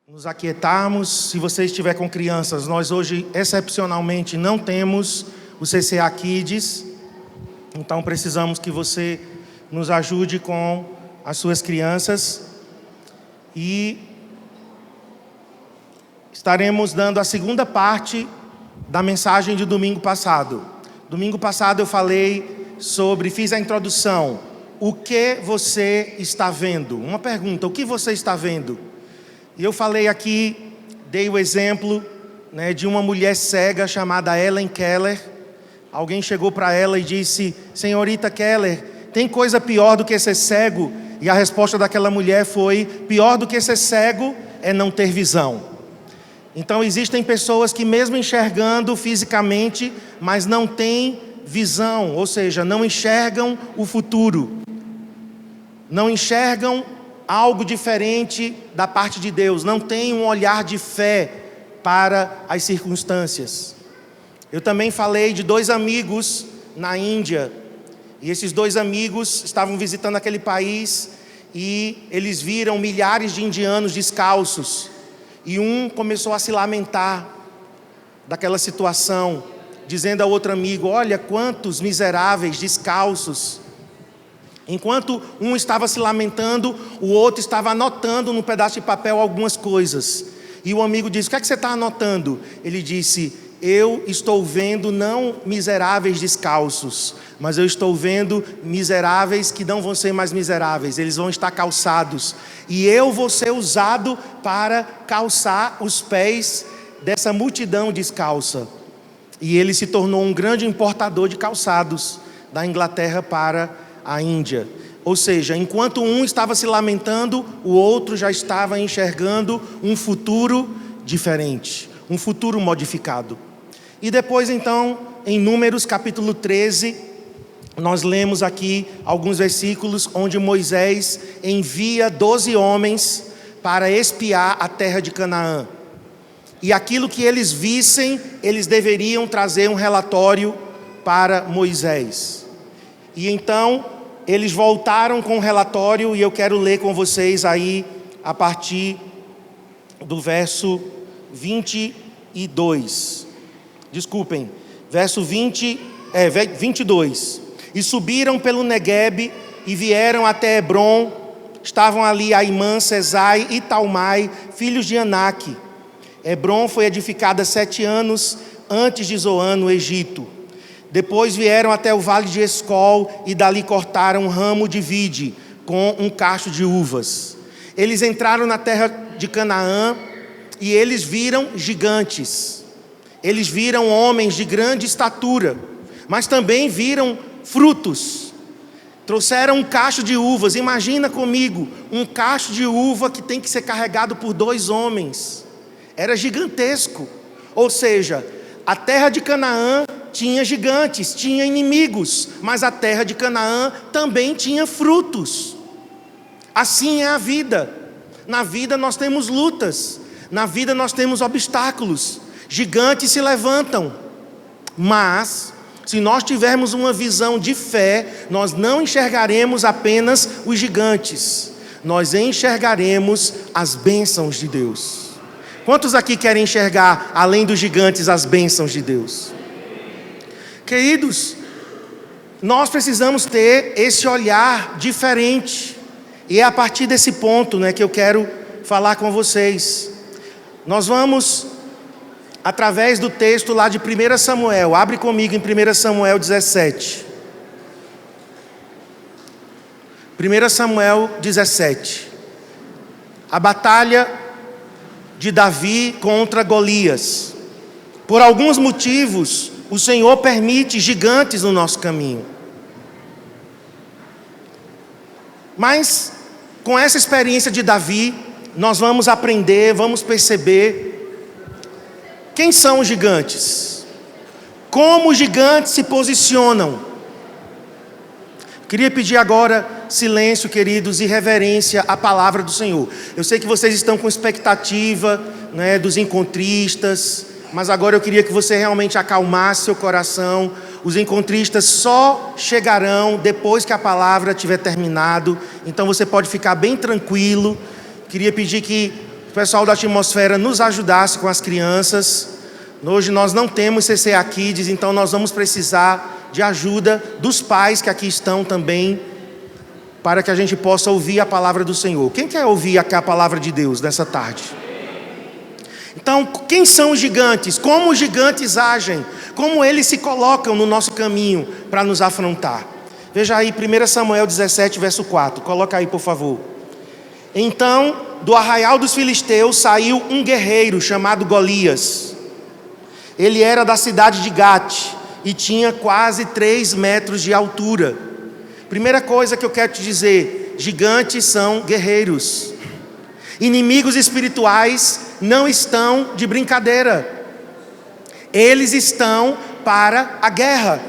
nos aquietarmos. Se você estiver com crianças, nós hoje, excepcionalmente, não temos o CCA Kids. Então, precisamos que você nos ajude com as suas crianças. E estaremos dando a segunda parte da mensagem de domingo passado. Domingo passado eu fiz a introdução. O que você está vendo? Uma pergunta, o que você está vendo? E eu falei aqui, dei o exemplo, de uma mulher cega chamada Ellen Keller. Alguém chegou para ela e disse: senhorita Keller, tem coisa pior do que ser cego? E a resposta daquela mulher foi: pior do que ser cego é não ter visão. Então existem pessoas que mesmo enxergando fisicamente, mas não têm visão, ou seja, não enxergam o futuro, não enxergam algo diferente da parte de Deus, não têm um olhar de fé para as circunstâncias. Eu também falei de 2 amigos na Índia, e esses 2 amigos estavam visitando aquele país e eles viram milhares de indianos descalços, e um começou a se lamentar daquela situação, dizendo ao outro amigo: olha quantos miseráveis descalços. Enquanto um estava se lamentando, o outro estava anotando num pedaço de papel algumas coisas. E o amigo disse: o que é que você está anotando? Ele disse: eu estou vendo não miseráveis descalços, mas eu estou vendo miseráveis que não vão ser mais miseráveis, eles vão estar calçados. E eu vou ser usado para calçar os pés dessa multidão descalça. E ele se tornou um grande importador de calçados da Inglaterra para a Índia. Ou seja, enquanto um estava se lamentando, o outro já estava enxergando um futuro diferente, um futuro modificado. E depois então, em Números capítulo 13, nós lemos aqui alguns versículos onde Moisés envia 12 homens para espiar a terra de Canaã. E aquilo que eles vissem, eles deveriam trazer um relatório para Moisés. E então eles voltaram com o relatório, e eu quero ler com vocês aí a partir do verso 22. Desculpem, verso 22. E subiram pelo Neguebe e vieram até Hebron. Estavam ali Aimã, Sesai e Talmai, filhos de Anak. Hebron foi edificada 7 anos antes de Zoan, no Egito. Depois vieram até o vale de Escol e dali cortaram um ramo de vide com um cacho de uvas. Eles entraram na terra de Canaã e eles viram gigantes. Eles viram homens de grande estatura, mas também viram frutos. Trouxeram um cacho de uvas. Imagina comigo, um cacho de uva que tem que ser carregado por 2 homens. Era gigantesco. Ou seja, a terra de Canaã tinha gigantes, tinha inimigos, mas a terra de Canaã também tinha frutos. Assim é a vida. Na vida nós temos lutas, na vida nós temos obstáculos, gigantes se levantam. Mas, se nós tivermos uma visão de fé, nós não enxergaremos apenas os gigantes, nós enxergaremos as bênçãos de Deus. Quantos aqui querem enxergar, além dos gigantes, as bênçãos de Deus? Queridos, nós precisamos ter esse olhar diferente. E é a partir desse ponto, que eu quero falar com vocês. Nós vamos, através do texto lá de 1 Samuel. Abre comigo em 1 Samuel 17. 1 Samuel 17. A batalha de Davi contra Golias. Por alguns motivos, o Senhor permite gigantes no nosso caminho. Mas, com essa experiência de Davi, nós vamos aprender, vamos perceber quem são os gigantes, como os gigantes se posicionam. Queria pedir agora silêncio, queridos, e reverência à palavra do Senhor. Eu sei que vocês estão com expectativa, dos encontristas, mas agora eu queria que você realmente acalmasse seu coração. Os encontristas só chegarão depois que a palavra tiver terminado, então você pode ficar bem tranquilo. Queria pedir que o pessoal da atmosfera nos ajudasse com as crianças. Hoje nós não temos CCA Kids, então nós vamos precisar de ajuda dos pais que aqui estão também, para que a gente possa ouvir a palavra do Senhor. Quem quer ouvir a palavra de Deus nessa tarde? Então, quem são os gigantes? Como os gigantes agem? Como eles se colocam no nosso caminho para nos afrontar? Veja aí 1 Samuel 17, verso 4. Coloca aí, por favor. Então, do arraial dos filisteus saiu um guerreiro chamado Golias. Ele era da cidade de Gate e tinha quase 3 metros de altura. Primeira coisa que eu quero te dizer: gigantes são guerreiros. Inimigos espirituais não estão de brincadeira. Eles estão para a guerra.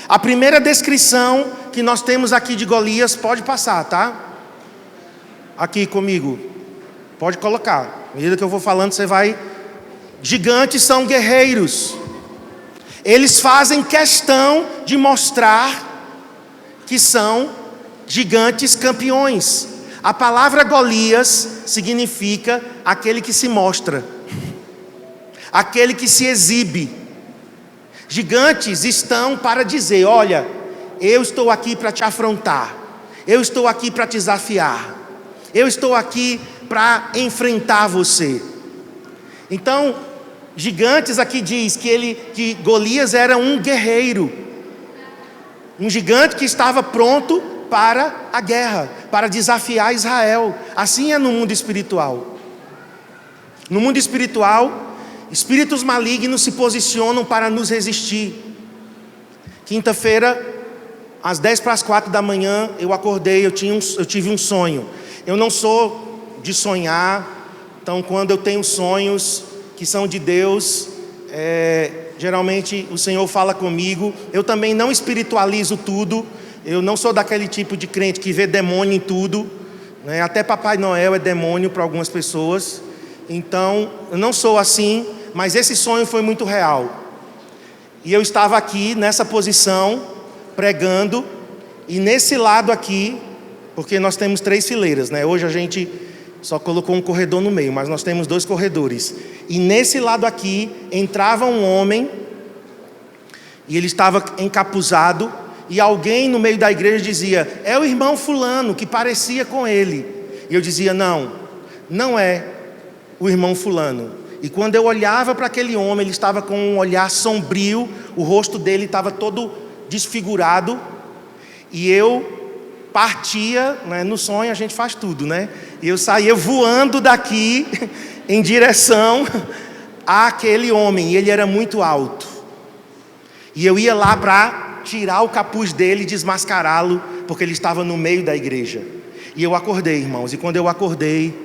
A primeira descrição que nós temos aqui de Golias, pode passar, tá? Aqui comigo. Pode colocar. À medida que eu vou falando, você vai. Gigantes são guerreiros. Eles fazem questão de mostrar que são gigantes campeões. A palavra Golias significa aquele que se mostra, aquele que se exibe. Gigantes estão para dizer: olha, eu estou aqui para te afrontar, eu estou aqui para te desafiar, eu estou aqui para enfrentar você. Então, gigantes aqui diz que Golias era um guerreiro, um gigante que estava pronto para a guerra, para desafiar Israel. Assim é no mundo espiritual. No mundo espiritual, espíritos malignos se posicionam para nos resistir. Quinta-feira, às 3:50 da manhã, eu acordei, eu tive um sonho. Eu não sou de sonhar, então quando eu tenho sonhos que são de Deus, geralmente o Senhor fala comigo. Eu também não espiritualizo tudo. Eu não sou daquele tipo de crente que vê demônio em tudo, né? Até Papai Noel é demônio para algumas pessoas. Então, eu não sou assim, mas esse sonho foi muito real. E eu estava aqui nessa posição, pregando, e nesse lado aqui, porque nós temos 3 fileiras, né? Hoje a gente só colocou um corredor no meio, mas nós temos 2 corredores. E nesse lado aqui entrava um homem, e ele estava encapuzado, e alguém no meio da igreja dizia: é o irmão fulano, que parecia com ele. E eu dizia: não, não é o irmão fulano. E quando eu olhava para aquele homem, ele estava com um olhar sombrio, o rosto dele estava todo desfigurado, e eu partia, né? No sonho a gente faz tudo, né? E eu saía voando daqui em direção àquele homem, e ele era muito alto. E eu ia lá para tirar o capuz dele e desmascará-lo, porque ele estava no meio da igreja. E eu acordei, irmãos, e quando eu acordei,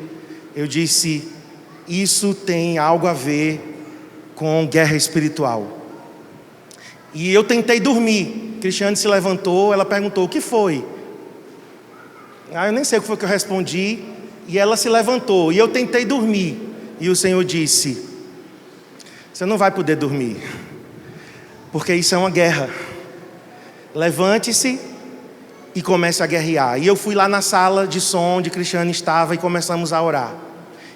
eu disse: isso tem algo a ver com guerra espiritual. E eu tentei dormir. Cristiane se levantou, ela perguntou: o que foi? Eu nem sei o que foi que eu respondi. E ela se levantou, e eu tentei dormir. E o Senhor disse: você não vai poder dormir, porque isso é uma guerra. Levante-se e comece a guerrear. E eu fui lá na sala de som onde Cristiane estava e começamos a orar.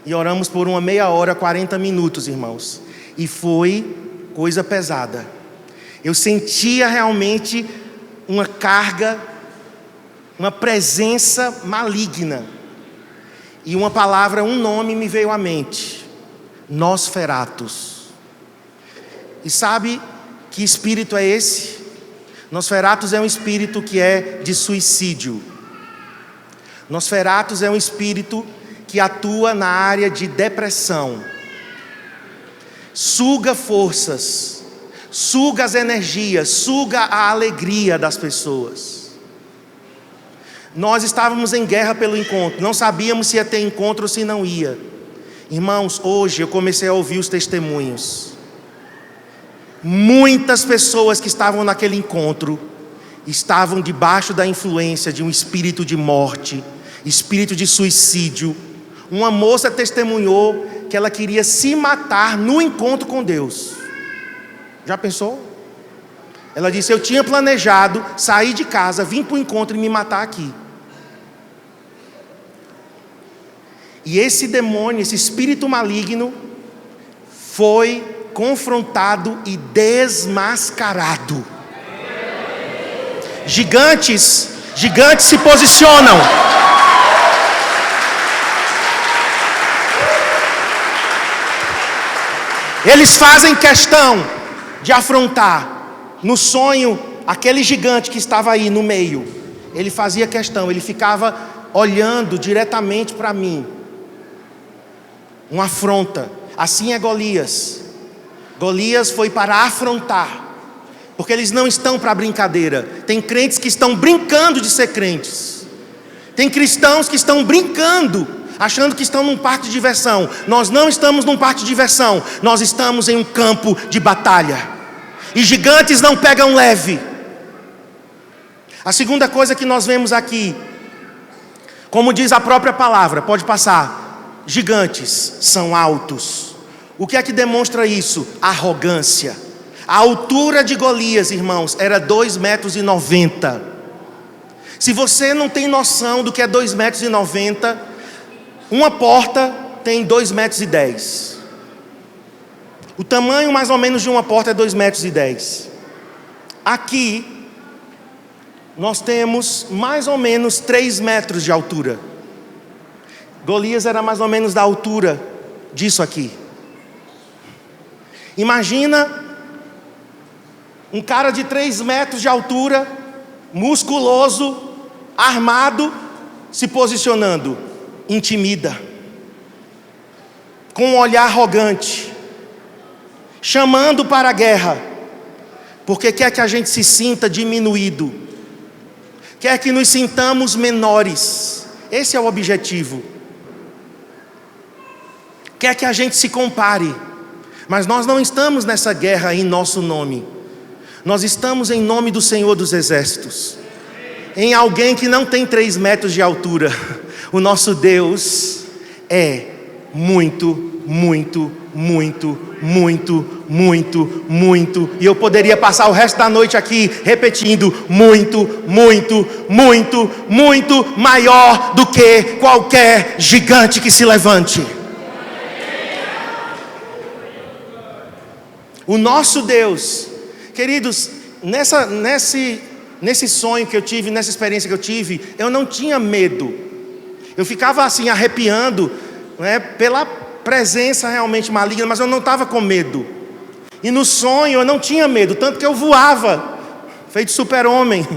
E oramos por uma meia hora, 40 minutos, irmãos. E foi coisa pesada. Eu sentia realmente uma carga, uma presença maligna. E uma palavra, um nome me veio à mente: Nosferatus. E sabe que espírito é esse? Nosferatus é um espírito que é de suicídio. Nosferatus é um espírito que atua na área de depressão. Suga forças, suga as energias, suga a alegria das pessoas. Nós estávamos em guerra pelo encontro, não sabíamos se ia ter encontro ou se não ia. Irmãos, hoje eu comecei a ouvir os testemunhos. Muitas pessoas que estavam naquele encontro estavam debaixo da influência de um espírito de morte, espírito de suicídio. Uma moça testemunhou que ela queria se matar no encontro com Deus. Já pensou? Ela disse: eu tinha planejado sair de casa, vir para o encontro e me matar aqui. E esse demônio, esse espírito maligno, foi confrontado e desmascarado. Gigantes se posicionam. Eles fazem questão de afrontar. No sonho, aquele gigante que estava aí no meio, ele fazia questão, ele ficava olhando diretamente para mim. Uma afronta. Assim é Golias. Golias foi para afrontar, porque eles não estão para brincadeira. Tem crentes que estão brincando de ser crentes. Tem cristãos que estão brincando, achando que estão num parque de diversão. Nós não estamos num parque de diversão. Nós estamos em um campo de batalha. E gigantes não pegam leve. A segunda coisa que nós vemos aqui, como diz a própria palavra, pode passar. Gigantes são altos. O que é que demonstra isso? Arrogância. A altura de Golias, irmãos, era 2,90 metros. Se você não tem noção do que é 2,90 metros, uma porta tem 2,10 metros. O tamanho mais ou menos de uma porta é 2,10 metros. Aqui, nós temos mais ou menos 3 metros de altura. Golias era mais ou menos da altura disso aqui. Imagina um cara de 3 metros de altura, musculoso, armado, se posicionando. Intimida, com um olhar arrogante, chamando para a guerra, porque quer que a gente se sinta diminuído, quer que nos sintamos menores. Esse é o objetivo. Quer que a gente se compare, mas nós não estamos nessa guerra em nosso nome. Nós estamos em nome do Senhor dos Exércitos, em alguém que não tem 3 metros de altura. O nosso Deus é muito, muito, muito, muito, muito, muito. E eu poderia passar o resto da noite aqui repetindo: muito, muito, muito, muito maior do que qualquer gigante que se levante. O nosso Deus, queridos, nesse sonho que eu tive, nessa experiência que eu tive, eu não tinha medo. Eu ficava assim arrepiando, né, pela presença realmente maligna, mas eu não estava com medo. E no sonho eu não tinha medo, tanto que eu voava, feito super-homem,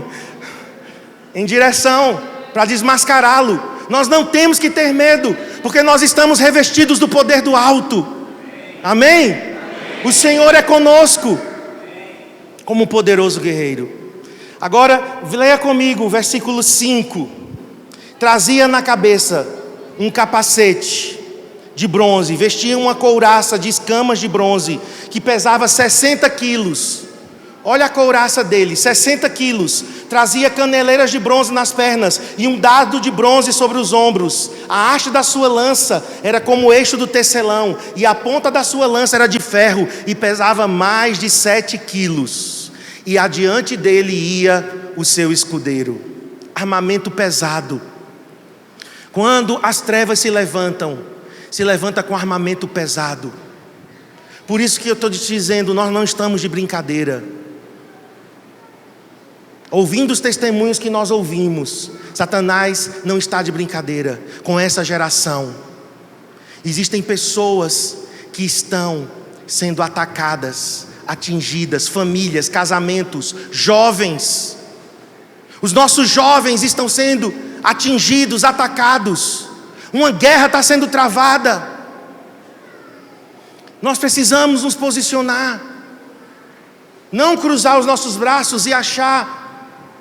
em direção para desmascará-lo. Nós não temos que ter medo, porque nós estamos revestidos do poder do alto. Amém? O Senhor é conosco, como um poderoso guerreiro. Agora, leia comigo o versículo 5. Trazia na cabeça um capacete de bronze, vestia uma couraça de escamas de bronze, que pesava 60 quilos. Olha a couraça dele, 60 quilos. Trazia caneleiras de bronze nas pernas e um dardo de bronze sobre os ombros. A haste da sua lança era como o eixo do tecelão, e a ponta da sua lança era de ferro e pesava mais de 7 quilos. E adiante dele ia o seu escudeiro. Armamento pesado. Quando as trevas se levanta com armamento pesado. Por isso que eu estou te dizendo, nós não estamos de brincadeira. Ouvindo os testemunhos que nós ouvimos, Satanás não está de brincadeira com essa geração. Existem pessoas que estão sendo atacadas, atingidas, famílias, casamentos, jovens. Os nossos jovens estão sendo atingidos, atacados. Uma guerra está sendo travada. Nós precisamos nos posicionar. Não cruzar os nossos braços e achar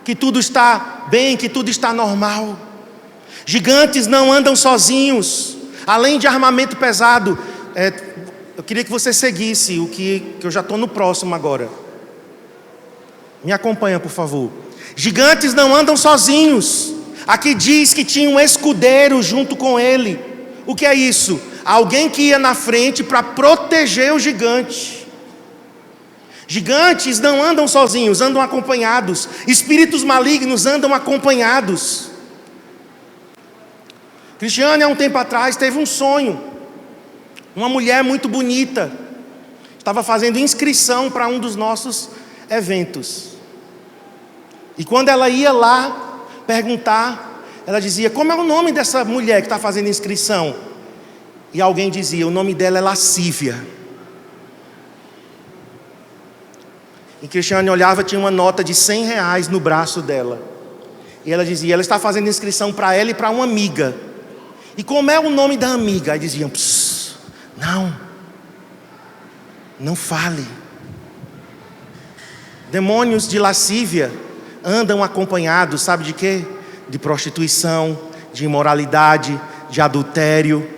que tudo está bem, que tudo está normal. Gigantes não andam sozinhos. Além de armamento pesado, eu queria que você seguisse o que eu já estou no próximo agora. Me acompanha, por favor. Gigantes não andam sozinhos. Aqui diz que tinha um escudeiro junto com ele. O que é isso? Alguém que ia na frente para proteger o gigante. Gigantes não andam sozinhos, andam acompanhados. Espíritos malignos andam acompanhados. Cristiane, há um tempo atrás, teve um sonho. Uma mulher muito bonita estava fazendo inscrição para um dos nossos eventos. E quando ela ia lá perguntar, ela dizia: como é o nome dessa mulher que está fazendo inscrição? E alguém dizia: o nome dela é Lascívia. E Cristiane olhava, tinha uma nota de R$100 no braço dela. E ela dizia: ela está fazendo inscrição para ela e para uma amiga. E como é o nome da amiga? Aí diziam: não fale. Demônios de lascívia andam acompanhados, sabe de quê? De prostituição, de imoralidade, de adultério,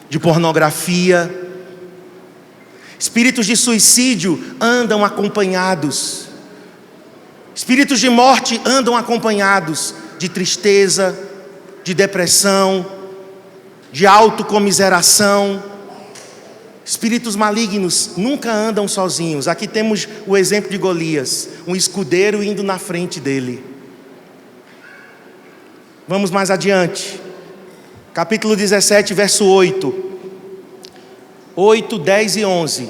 de pornografia. Espíritos de suicídio andam acompanhados. Espíritos de morte andam acompanhados de tristeza, de depressão, de autocomiseração. Espíritos malignos nunca andam sozinhos. Aqui temos o exemplo de Golias, um escudeiro indo na frente dele. Vamos mais adiante. Capítulo 17, verso 8. 8, 10 e 11.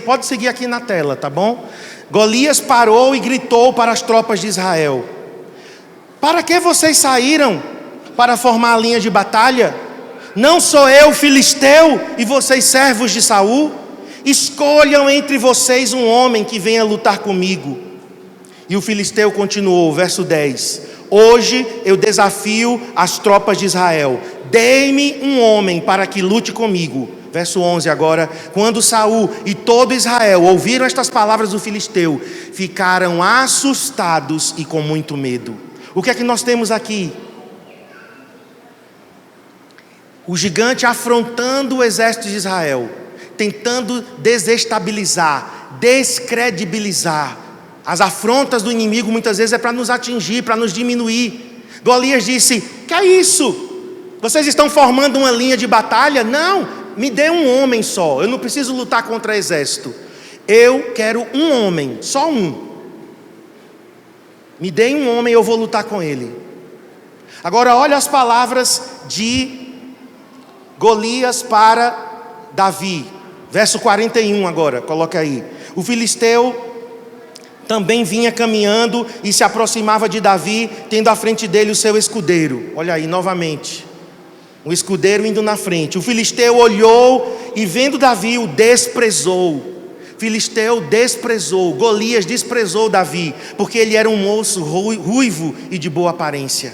Pode seguir aqui na tela, tá bom? Golias parou e gritou para as tropas de Israel: para que vocês saíram para formar a linha de batalha? Não sou eu filisteu e vocês servos de Saul? Escolham entre vocês um homem que venha lutar comigo. E o filisteu continuou, verso 10: hoje eu desafio as tropas de Israel, dei-me um homem para que lute comigo. Verso 11 agora: quando Saul e todo Israel ouviram estas palavras do filisteu, ficaram assustados e com muito medo. O que é que nós temos aqui? O gigante afrontando o exército de Israel, tentando desestabilizar, descredibilizar. As afrontas do inimigo muitas vezes é para nos atingir, para nos diminuir. Golias disse: que é isso? Vocês estão formando uma linha de batalha? Não, me dê um homem só, eu não preciso lutar contra exército. Eu quero um homem, só um. Me dê um homem, eu vou lutar com ele. Agora olha as palavras de Golias para Davi, verso 41 agora, coloca aí. O filisteu também vinha caminhando e se aproximava de Davi, tendo à frente dele o seu escudeiro. Olha aí novamente, o escudeiro indo na frente. O filisteu olhou e vendo Davi o desprezou. Filisteu desprezou, Golias desprezou Davi, porque ele era um moço ruivo e de boa aparência.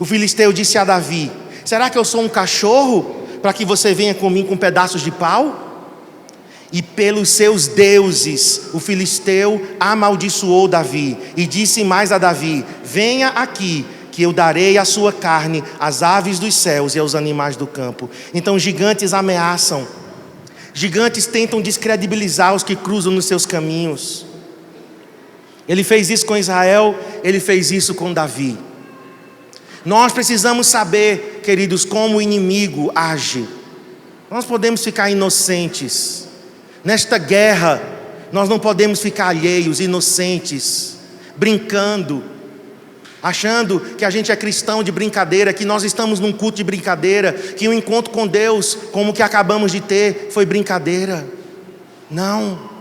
O filisteu disse a Davi: será que eu sou um cachorro para que você venha comigo com pedaços de pau? E pelos seus deuses o filisteu amaldiçoou Davi e disse mais a Davi: venha aqui, que eu darei a sua carne às aves dos céus e aos animais do campo. Então gigantes ameaçam, gigantes tentam descredibilizar os que cruzam nos seus caminhos. Ele fez isso com Israel, ele fez isso com Davi. Nós precisamos saber, queridos, como o inimigo age. Nós podemos ficar inocentes. Nesta guerra, nós não podemos ficar alheios, inocentes, brincando, achando que a gente é cristão de brincadeira, que nós estamos num culto de brincadeira, que o encontro com Deus, como o que acabamos de ter, foi brincadeira. Não.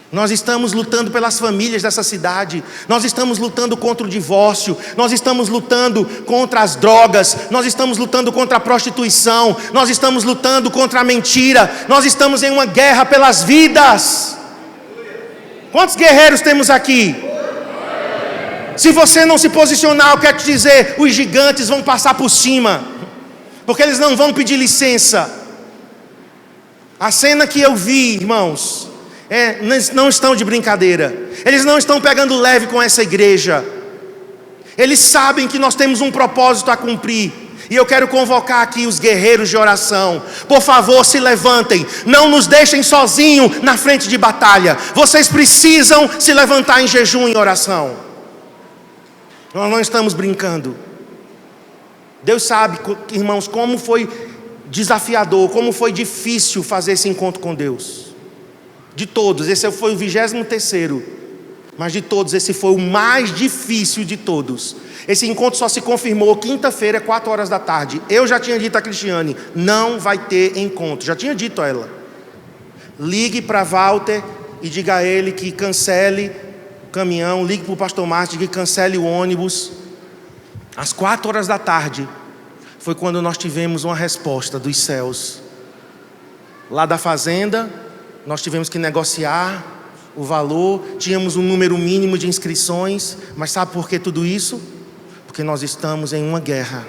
Nós estamos lutando pelas famílias dessa cidade, nós estamos lutando contra o divórcio, nós estamos lutando contra as drogas, nós estamos lutando contra a prostituição, nós estamos lutando contra a mentira, nós estamos em uma guerra pelas vidas. Quantos guerreiros temos aqui? Se você não se posicionar, eu quero te dizer, os gigantes vão passar por cima, porque eles não vão pedir licença. A cena que eu vi, irmãos, eles não estão de brincadeira, eles não estão pegando leve com essa igreja, eles sabem que nós temos um propósito a cumprir, e eu quero convocar aqui os guerreiros de oração. Por favor, se levantem, não nos deixem sozinhos na frente de batalha, vocês precisam se levantar em jejum e oração. Nós não estamos brincando. Deus sabe, irmãos, como foi desafiador, como foi difícil fazer esse encontro com Deus. De todos, esse foi o 23º. mas de todos esse foi o mais difícil de todos. Esse encontro só se confirmou quinta-feira, 4 horas da tarde. Eu já tinha dito a Cristiane, não vai ter encontro. Já tinha dito a ela. Ligue para Walter e diga a ele que cancele o caminhão. Ligue para o pastor Márcio e diga que cancele o ônibus. Às 4 horas da tarde foi quando nós tivemos uma resposta dos céus. Lá da fazenda, nós tivemos que negociar o valor. Tínhamos um número mínimo de inscrições. Mas sabe por que tudo isso? Porque nós estamos em uma guerra.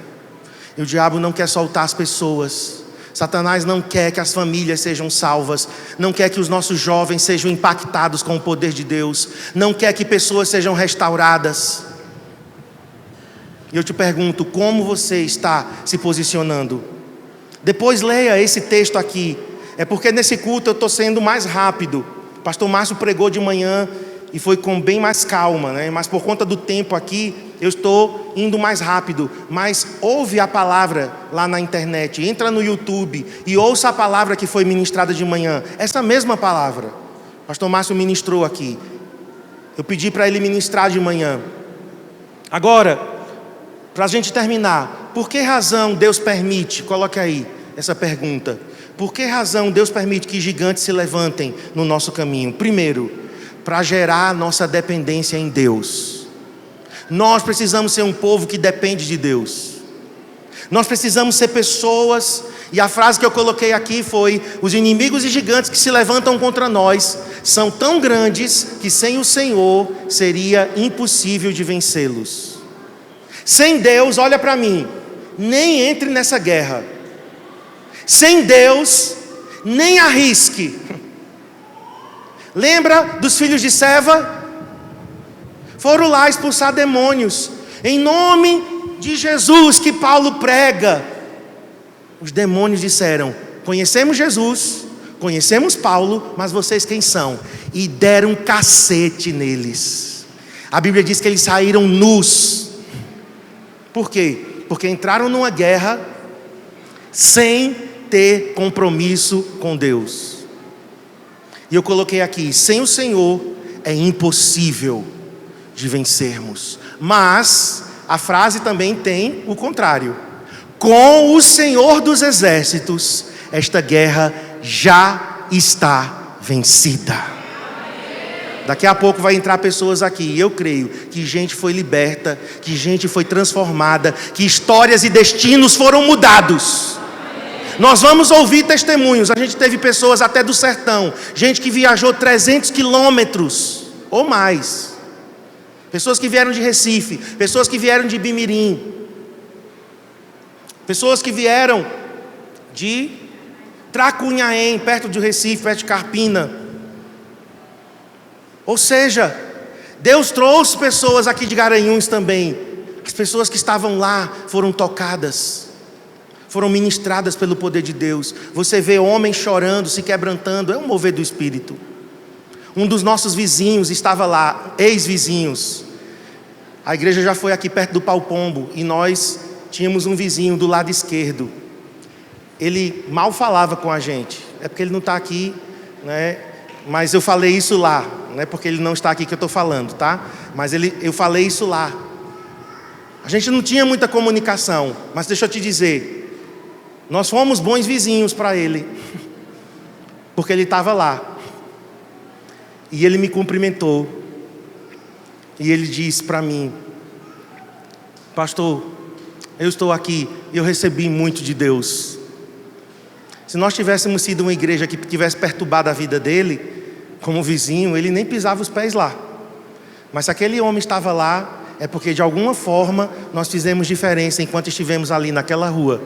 E o diabo não quer soltar as pessoas. Satanás não quer que as famílias sejam salvas. Não quer que os nossos jovens sejam impactados com o poder de Deus. Não quer que pessoas sejam restauradas. E eu te pergunto, como você está se posicionando? Depois leia esse texto aqui. É porque nesse culto eu estou sendo mais rápido. O pastor Márcio pregou de manhã e foi com bem mais calma, né? Mas por conta do tempo aqui, eu estou indo mais rápido. Mas ouve a palavra lá na internet, entra no YouTube e ouça a palavra que foi ministrada de manhã. Essa mesma palavra, o pastor Márcio ministrou aqui. Eu pedi para ele ministrar de manhã. Agora, para a gente terminar, por que razão Deus permite, coloque aí essa pergunta, por que razão Deus permite que gigantes se levantem no nosso caminho? Primeiro, para gerar a nossa dependência em Deus. Nós precisamos ser um povo que depende de Deus. Nós precisamos ser pessoas, e a frase que eu coloquei aqui foi: os inimigos e gigantes que se levantam contra nós são tão grandes que sem o Senhor seria impossível de vencê-los. Sem Deus, olha para mim, nem entre nessa guerra. Sem Deus, nem arrisque. Lembra dos filhos de Seva? Foram lá expulsar demônios. Em nome de Jesus que Paulo prega. Os demônios disseram: conhecemos Jesus, conhecemos Paulo, mas vocês quem são? E deram um cacete neles. A Bíblia diz que eles saíram nus. Por quê? Porque entraram numa guerra sem ter compromisso com Deus. E eu coloquei aqui: sem o Senhor é impossível de vencermos. Mas a frase também tem o contrário: com o Senhor dos exércitos, esta guerra já está vencida. Daqui a pouco vai entrar pessoas aqui, e eu creio que gente foi liberta, que gente foi transformada, que histórias e destinos foram mudados. Nós vamos ouvir testemunhos. A gente teve pessoas até do sertão, gente que viajou 300 quilômetros ou mais, pessoas que vieram de Recife, pessoas que vieram de Bimirim, pessoas que vieram de Tracunhaém, perto de Recife, perto de Carpina. Ou seja, Deus trouxe pessoas aqui de Garanhuns também. As pessoas que estavam lá foram tocadas, foram ministradas pelo poder de Deus. Você vê homens chorando, se quebrantando, é um mover do Espírito. Um dos nossos vizinhos estava lá, ex-vizinhos. A igreja já foi aqui perto do Pau Pombo, e nós tínhamos um vizinho do lado esquerdo. Ele mal falava com a gente, é porque ele não está aqui, né? Mas eu falei isso lá, não é porque ele não está aqui que eu estou falando, tá? Mas eu falei isso lá. A gente não tinha muita comunicação, mas deixa eu te dizer, nós fomos bons vizinhos para ele, porque ele estava lá. E ele me cumprimentou, e ele disse para mim: pastor, eu estou aqui e eu recebi muito de Deus. Se nós tivéssemos sido uma igreja que tivesse perturbado a vida dele, como vizinho, ele nem pisava os pés lá. Mas se aquele homem estava lá, é porque de alguma forma nós fizemos diferença enquanto estivemos ali naquela rua.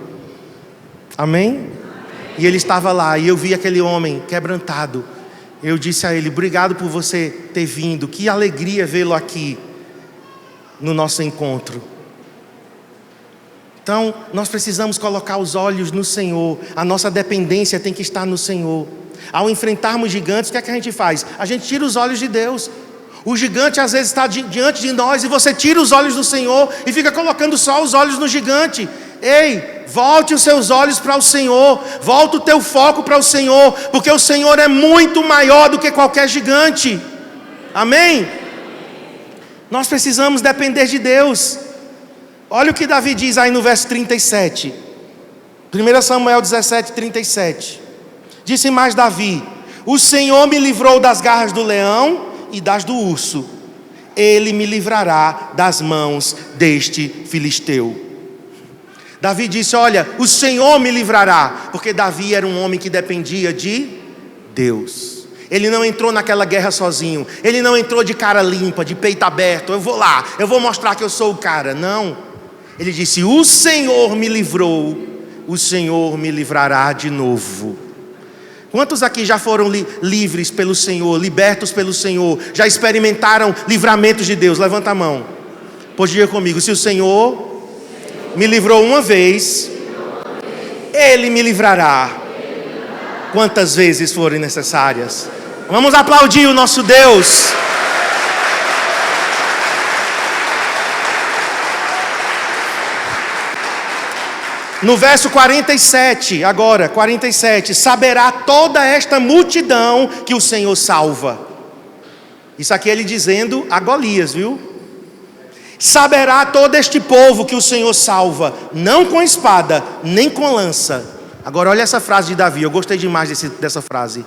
Amém? E ele estava lá, e eu vi aquele homem quebrantado. Eu disse a ele: obrigado por você ter vindo, que alegria vê-lo aqui no nosso encontro. Então, nós precisamos colocar os olhos no Senhor. A nossa dependência tem que estar no Senhor. Ao enfrentarmos gigantes, o que é que a gente faz? A gente tira os olhos de Deus. O gigante às vezes está diante de nós, e você tira os olhos do Senhor e fica colocando só os olhos no gigante. Ei, volte os seus olhos para o Senhor, volta o teu foco para o Senhor, porque o Senhor é muito maior do que qualquer gigante. Amém? Nós precisamos depender de Deus. Olha o que Davi diz aí no verso 37. 1 Samuel 17, 37. Disse mais Davi: o Senhor me livrou das garras do leão e das do urso. Ele me livrará das mãos deste filisteu. Davi disse: olha, o Senhor me livrará. Porque Davi era um homem que dependia de Deus. Ele não entrou naquela guerra sozinho. Ele não entrou de cara limpa, de peito aberto. Eu vou lá, eu vou mostrar que eu sou o cara. Não. Ele disse: o Senhor me livrou, o Senhor me livrará de novo. Quantos aqui já foram livres pelo Senhor, libertos pelo Senhor? Já experimentaram livramentos de Deus? Levanta a mão. Pois diga comigo: se o Senhor me livrou uma vez, Ele me livrará quantas vezes forem necessárias. Vamos aplaudir o nosso Deus. No verso 47, agora, 47, saberá toda esta multidão que o Senhor salva. Isso aqui é ele dizendo a Golias, viu? Saberá todo este povo que o Senhor salva, não com espada, nem com lança. Agora olha essa frase de Davi, eu gostei demais dessa frase.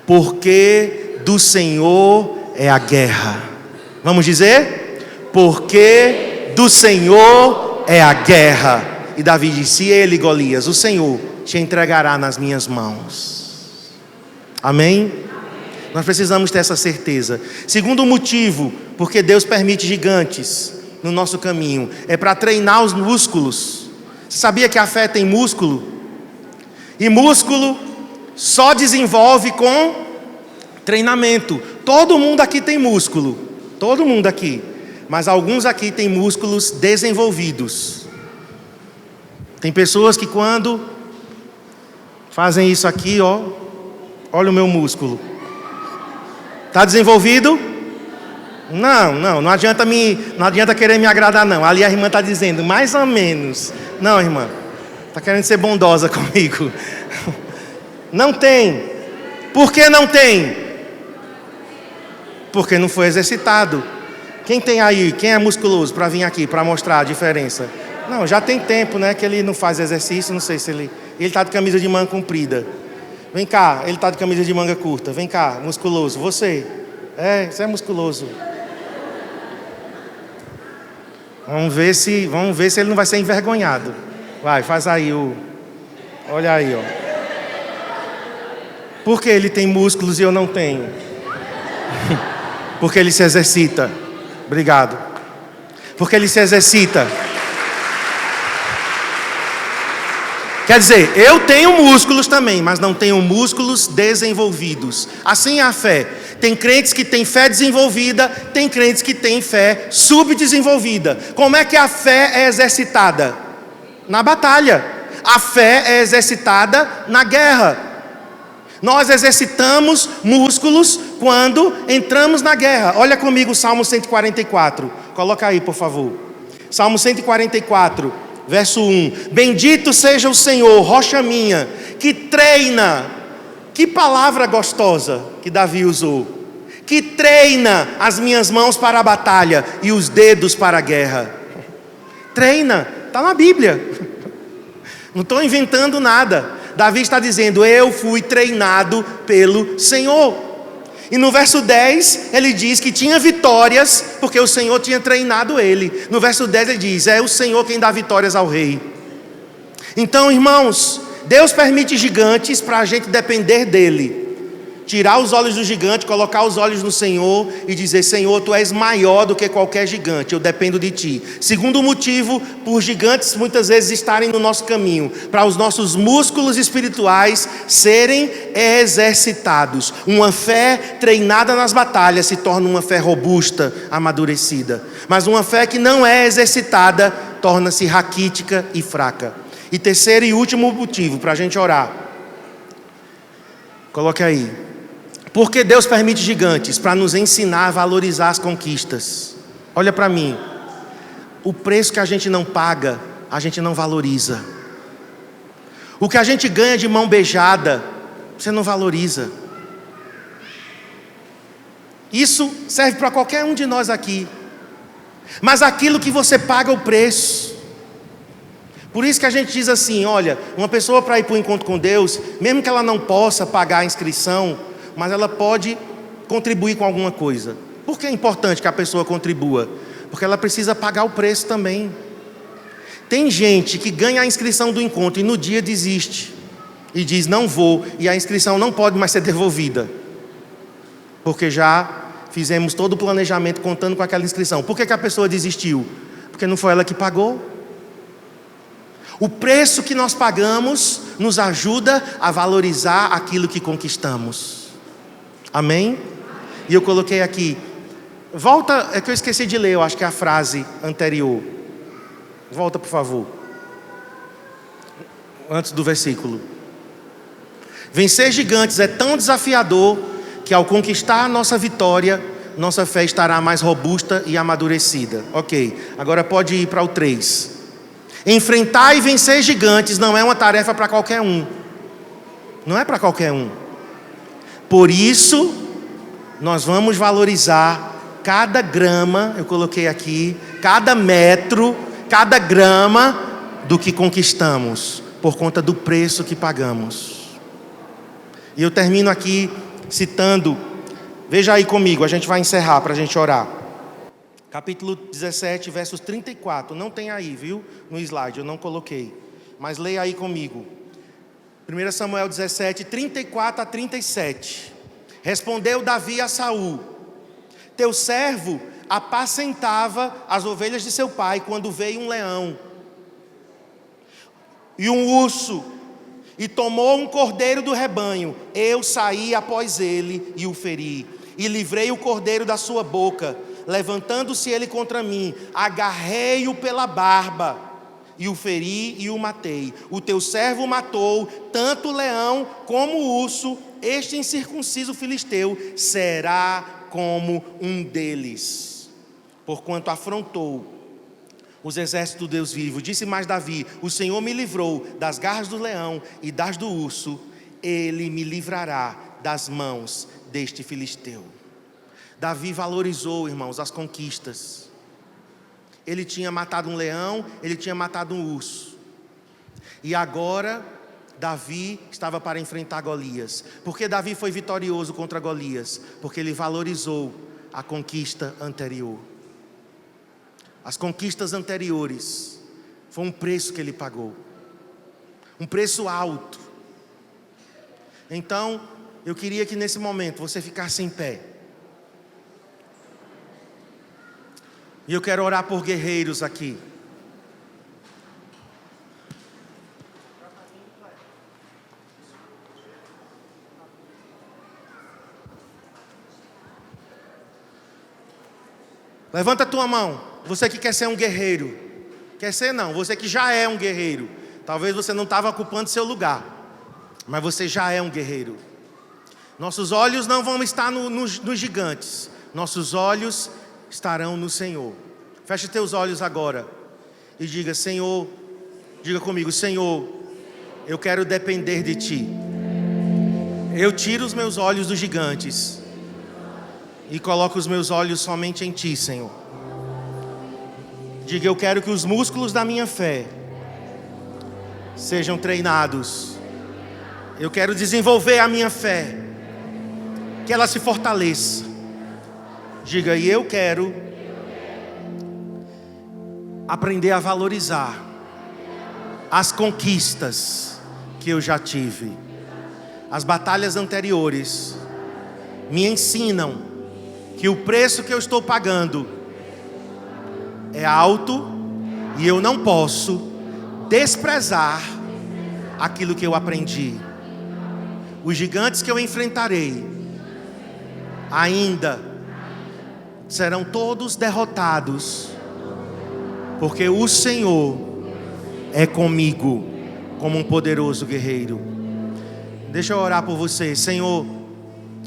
Porque do Senhor é a guerra. Vamos dizer? Porque do Senhor é a guerra. E Davi disse: ele, Golias, o Senhor te entregará nas minhas mãos. Amém? Nós precisamos ter essa certeza. Segundo motivo, porque Deus permite gigantes no nosso caminho, é para treinar os músculos. Você sabia que a fé tem músculo? E músculo só desenvolve com treinamento. Todo mundo aqui tem músculo. Todo mundo aqui. Mas alguns aqui têm músculos desenvolvidos. Tem pessoas que quando fazem isso aqui, ó, olha o meu músculo. Está desenvolvido? Não adianta querer me agradar não. Ali a irmã está dizendo, mais ou menos. Não, irmã. Está querendo ser bondosa comigo. Não tem. Por que não tem? Porque não foi exercitado. Quem tem aí, quem é musculoso para vir aqui, para mostrar a diferença? Não, já tem tempo, né, que ele não faz exercício, não sei se ele está de camisa de manga comprida. Vem cá, ele está de camisa de manga curta. Vem cá, musculoso, você é musculoso. Vamos ver se ele não vai ser envergonhado. Vai, faz aí olha aí, ó. Por que ele tem músculos e eu não tenho? Porque ele se exercita. Obrigado. Porque ele se exercita. Quer dizer, eu tenho músculos também, mas não tenho músculos desenvolvidos. Assim é a fé. Tem crentes que têm fé desenvolvida, tem crentes que têm fé subdesenvolvida. Como é que a fé é exercitada? Na batalha. A fé é exercitada na guerra. Nós exercitamos músculos quando entramos na guerra. Olha comigo o Salmo 144. Coloca aí, por favor. Salmo 144, verso 1. Bendito seja o Senhor, rocha minha, que treina. Que palavra gostosa que Davi usou. Que treina as minhas mãos para a batalha e os dedos para a guerra. Treina, está na Bíblia. Não estou inventando nada. Davi está dizendo, eu fui treinado pelo Senhor. E no verso 10, ele diz que tinha vitórias, porque o Senhor tinha treinado ele. No verso 10 ele diz, é o Senhor quem dá vitórias ao rei. Então, irmãos, Deus permite gigantes para a gente depender dele. Tirar os olhos do gigante, colocar os olhos no Senhor e dizer, Senhor, Tu és maior do que qualquer gigante, eu dependo de Ti. Segundo motivo, por gigantes muitas vezes estarem no nosso caminho, para os nossos músculos espirituais serem exercitados. Uma fé treinada nas batalhas se torna uma fé robusta, amadurecida. Mas uma fé que não é exercitada torna-se raquítica e fraca. E terceiro e último motivo para a gente orar. Coloque aí. Porque Deus permite gigantes? Para nos ensinar a valorizar as conquistas. Olha para mim. O preço que a gente não paga, a gente não valoriza. O que a gente ganha de mão beijada, você não valoriza. Isso serve para qualquer um de nós aqui. mas aquilo que você paga o preço. Por isso que a gente diz assim, olha, uma pessoa para ir para o encontro com Deus, mesmo que ela não possa pagar a inscrição, mas ela pode contribuir com alguma coisa. Por que é importante que a pessoa contribua? Porque ela precisa pagar o preço também. Tem gente que ganha a inscrição do encontro e no dia desiste e diz não vou, e a inscrição não pode mais ser devolvida, porque já fizemos todo o planejamento contando com aquela inscrição. Por que a pessoa desistiu? Porque não foi ela que pagou. O preço que nós pagamos nos ajuda a valorizar aquilo que conquistamos. Amém? E eu coloquei aqui, volta, é que eu esqueci de ler, eu acho que é a frase anterior. Volta, por favor. Antes do versículo. Vencer gigantes é tão desafiador que ao conquistar a nossa vitória, nossa fé estará mais robusta e amadurecida. Ok, agora pode ir para o 3. Enfrentar e vencer gigantes não é uma tarefa para qualquer um. Não é para qualquer um. Por isso, nós vamos valorizar cada grama, eu coloquei aqui, cada metro, cada grama do que conquistamos, por conta do preço que pagamos. E eu termino aqui citando, veja aí comigo, a gente vai encerrar para a gente orar. Capítulo 17, versos 34, não tem aí, viu? No slide, eu não coloquei. Mas leia aí comigo. 1 Samuel 17, 34 a 37. Respondeu Davi a Saul: teu servo apacentava as ovelhas de seu pai, quando veio um leão e um urso, e tomou um cordeiro do rebanho. Eu saí após ele e o feri, e livrei o cordeiro da sua boca. Levantando-se ele contra mim, agarrei-o pela barba, e o feri e o matei. O teu servo matou tanto o leão como o urso. Este incircunciso filisteu será como um deles, porquanto afrontou os exércitos do Deus vivo. Disse mais Davi: o Senhor me livrou das garras do leão e das do urso, ele me livrará das mãos deste filisteu. Davi valorizou, irmãos, as conquistas. Ele tinha matado um leão, ele tinha matado um urso. E agora, Davi estava para enfrentar Golias. Por que Davi foi vitorioso contra Golias? Porque ele valorizou a conquista anterior. As conquistas anteriores, foi um preço que ele pagou. Um preço alto. Então, eu queria que nesse momento você ficasse em pé. E eu quero orar por guerreiros aqui. Levanta a tua mão. Você que quer ser um guerreiro. Quer ser não, você que já é um guerreiro. Talvez você não estava ocupando seu lugar, mas você já é um guerreiro. Nossos olhos não vão estar nos gigantes. Nossos olhos estarão no Senhor. Feche teus olhos agora e diga: Senhor, diga comigo: Senhor, eu quero depender de Ti. Eu tiro os meus olhos dos gigantes e coloco os meus olhos somente em Ti, Senhor. Diga: eu quero que os músculos da minha fé sejam treinados. Eu quero desenvolver a minha fé, que ela se fortaleça. Diga: e eu quero aprender a valorizar as conquistas que eu já tive. As batalhas anteriores me ensinam que o preço que eu estou pagando é alto e eu não posso desprezar aquilo que eu aprendi. Os gigantes que eu enfrentarei ainda serão todos derrotados, porque o Senhor é comigo como um poderoso guerreiro. Deixa eu orar por você. Senhor,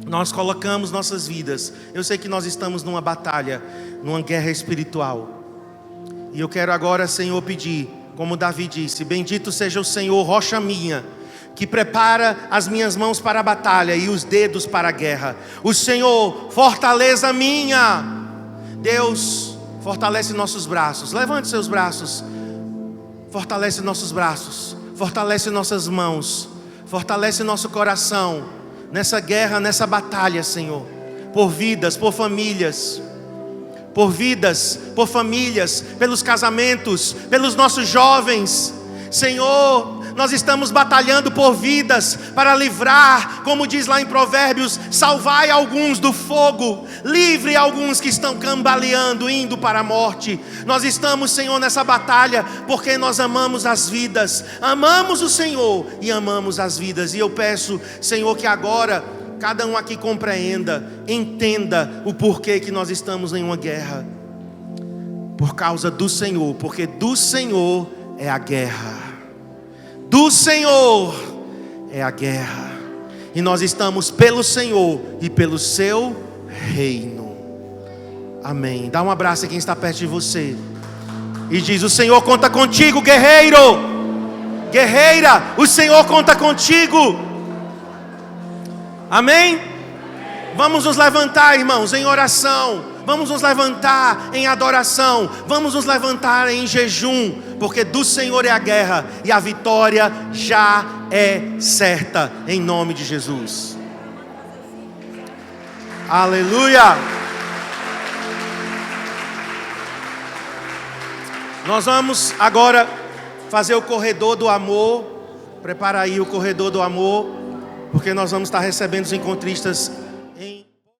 nós colocamos nossas vidas. Eu sei que nós estamos numa batalha, numa guerra espiritual. E eu quero agora, Senhor, pedir, como Davi disse: bendito seja o Senhor, rocha minha, que prepara as minhas mãos para a batalha e os dedos para a guerra. O Senhor, fortaleza minha. Deus, Fortalece nossos braços. Levante seus braços. Fortalece nossos braços. Fortalece nossas mãos. Fortalece nosso coração. Nessa guerra, nessa batalha, Senhor. Por vidas, por famílias. Por vidas, por famílias. Pelos casamentos. Pelos nossos jovens. Senhor, nós estamos batalhando por vidas para livrar, como diz lá em Provérbios, salvai alguns do fogo, livre alguns que estão cambaleando, indo para a morte. Nós estamos, Senhor, nessa batalha porque nós amamos as vidas, amamos o Senhor e amamos as vidas. E eu peço, Senhor, que agora cada um aqui compreenda, entenda o porquê que nós estamos em uma guerra. Por causa do Senhor, porque do Senhor é a guerra. Do Senhor é a guerra. E nós estamos pelo Senhor e pelo seu reino. Amém. Dá um abraço a quem está perto de você. E diz: o Senhor conta contigo, guerreiro. Guerreira, o Senhor conta contigo. Amém? Vamos nos levantar, irmãos, em oração. Vamos nos levantar em adoração. Vamos nos levantar em jejum. Porque do Senhor é a guerra e a vitória já é certa, em nome de Jesus. Aleluia. Nós vamos agora fazer o corredor do amor. Prepara aí o corredor do amor, porque nós vamos estar recebendo os encontristas